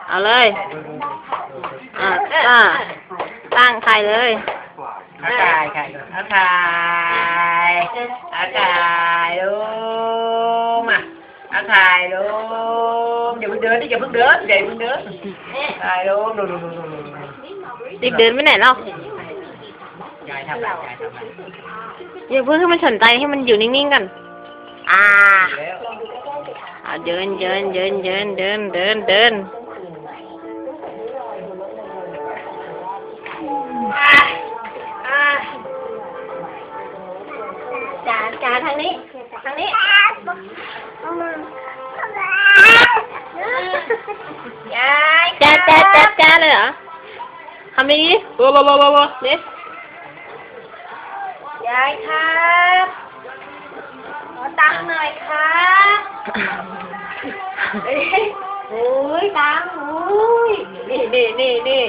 เอาเลยตั้งไข่เลยอาไข่อาไข่ลูกมาอาไข่ลูกอย่าเพิ่งเดินดิอย่าเพิ่งเดินไข่ลูกดูเด็กเดินไปไหนเนาะยายทำอะไรอย่าเพิ่งให้มันสนใจให้มันอยู่นิ่งๆกันเดินจ๋าทางนี้ยายจ้าเลยเหรอทำดีบัวนี่ยายครับขอตังค์หน่อยครับโอ้ยตังค์โอ้ยนี่